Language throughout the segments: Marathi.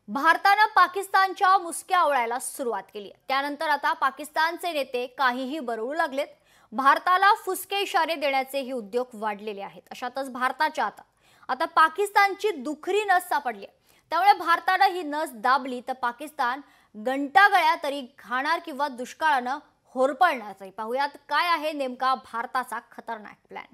भारतानं पाकिस्तानच्या मुसक्या आवळायला सुरुवात केली आहे। त्यानंतर आता पाकिस्तानचे नेते काहीही बरळू लागलेत। भारताला फुसके इशारे देण्याचे ही उद्योग वाढलेले आहेत। अशातच भारताच्या आता पाकिस्तानची दुखरी नस सापडली आहे। त्यामुळे भारतानं ही नस दाबली तर पाकिस्तान घंटागळ्या तरी खाणार किंवा दुष्काळानं होरपळणार। पाहूयात काय आहे नेमका भारताचा खतरनाक प्लॅन।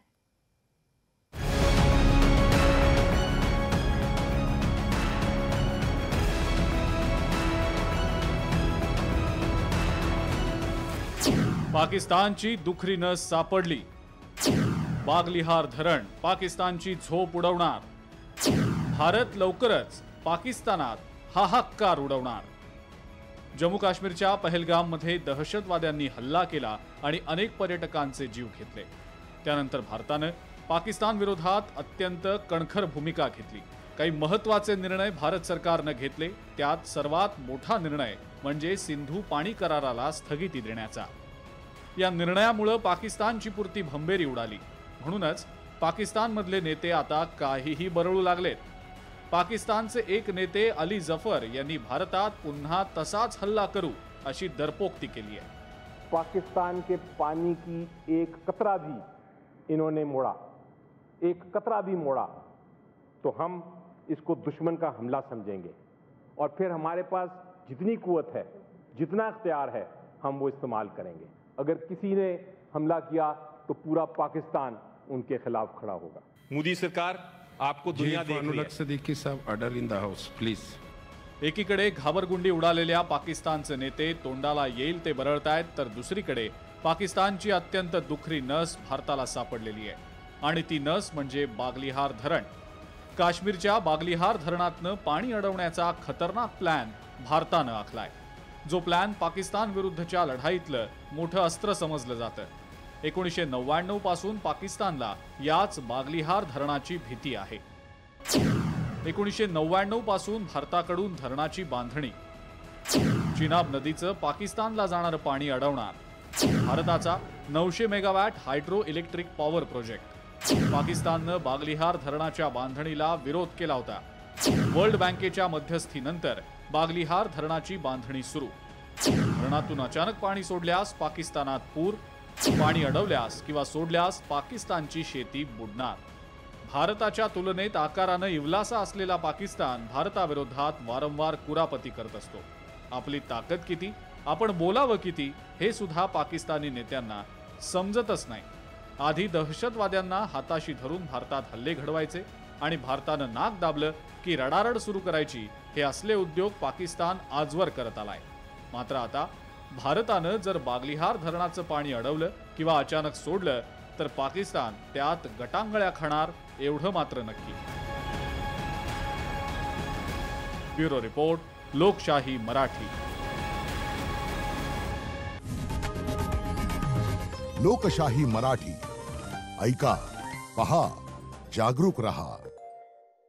पाकिस्तानची दुखरी नस सापडली। बागलिहार धरण पाकिस्तानची झोप उडवणार। भारत लवकरच पाकिस्तानात हाहाकार उडवणार। जम्मू काश्मीरच्या पहलगाममध्ये दहशतवाद्यांनी हल्ला केला आणि अनेक पर्यटकांचे जीव घेतले। त्यानंतर भारताने पाकिस्तान विरोधात अत्यंत कणखर भूमिका घेतली। काही महत्त्वाचे निर्णय भारत सरकारने घेतले। त्यात सर्वात मोठा निर्णय म्हणजे सिंधू पाणी कराराला स्थगिती देण्याचा। या निर्णयामुळे पाकिस्तानची पुरती भंबेरी उडाली। म्हणूनच पाकिस्तानमधले नेते आता काहीही बरळू लागलेत। पाकिस्तानचे एक नेते अली जफर यांनी भारतात पुन्हा तसाच हल्ला करू अशी दरपोक्ती केली आहे। पाकिस्तान के पानी की एक कतरा भी इन्होंने मोड़ा, एक कतरा भी मोड़ा तो हम इसको दुश्मन का हमला समझेंगे और फिर हमारे पास जितनी कुव्वत है, जितना इख्तियार है, हम वो इस्तेमाल करेंगे। अगर किसी ने हमला किया तो पूरा पाकिस्तान उनके खिलाफ खड़ा होगा। मोदी सरकार आपको दुनिया देख रही है। सिद्दीकी साहब, order in the house please. एकीकडे घाबरगुंडी उडालेल्या पाकिस्तानचे नेते तोंडाला येईल ते बरळतायत, तर दुसरीकडे पाकिस्तानची अत्यंत दुखरी नस भारताला सापडलेली आहे आणि ती नस म्हणजे बागलिहार धरण। काश्मीरच्या बागलिहार धरणातनं पाणी अडवण्याचा खतरनाक प्लॅन भारतानं आखलाय। जो प्लॅन पाकिस्तान विरुद्धच्या लढाईतलं मोठं अस्त्र समजलं जातं। 1999 पासून पाकिस्तानला याच बागलिहार धरणाची भीती आहे। 1999 पासून भारताकडून धरणाची बांधणी, चिनाब नदीचं पाकिस्तानला जाणारं पाणी अडवणार, भारताचा 900 megawatt hydro electric power project. पाकिस्ताननं बागलिहार धरणाच्या बांधणीला विरोध केला होता। वर्ल्ड बँकेच्या मध्यस्थीनंतर बागलिहार धरणाची बांधणी सुरू। धरणातून अचानक पाणी सोडल्यास पाकिस्तानात पूर, पाणी अडवल्यास किंवा सोडल्यास पाकिस्तानची शेती बुडणार। भारताच्या तुलनेत आकारानं इवलासा असलेला पाकिस्तान भारताविरोधात वारंवार कुरापती करत असतो। आपली ताकद किती, आपण बोलावं किती हे सुद्धा पाकिस्तानी नेत्यांना समजतच नाही। आधी दहशतवाद्यांना हाताशी धरून भारतात हल्ले घडवायचे आणि भारतानं नाक दाबलं की रडारड सुरू करायची। हे असले उद्योग पाकिस्तान आजवर करत आलाय। मात्र आता भारतानं जर बागलिहार धरणाचं पाणी अडवलं किंवा अचानक सोडलं तर पाकिस्तान त्यात गटांगळ्या खाणार एवढं मात्र नक्की। ब्युरो रिपोर्ट, लोकशाही मराठी। लोकशाही मराठी ऐका, पहा, जागरूक रहा।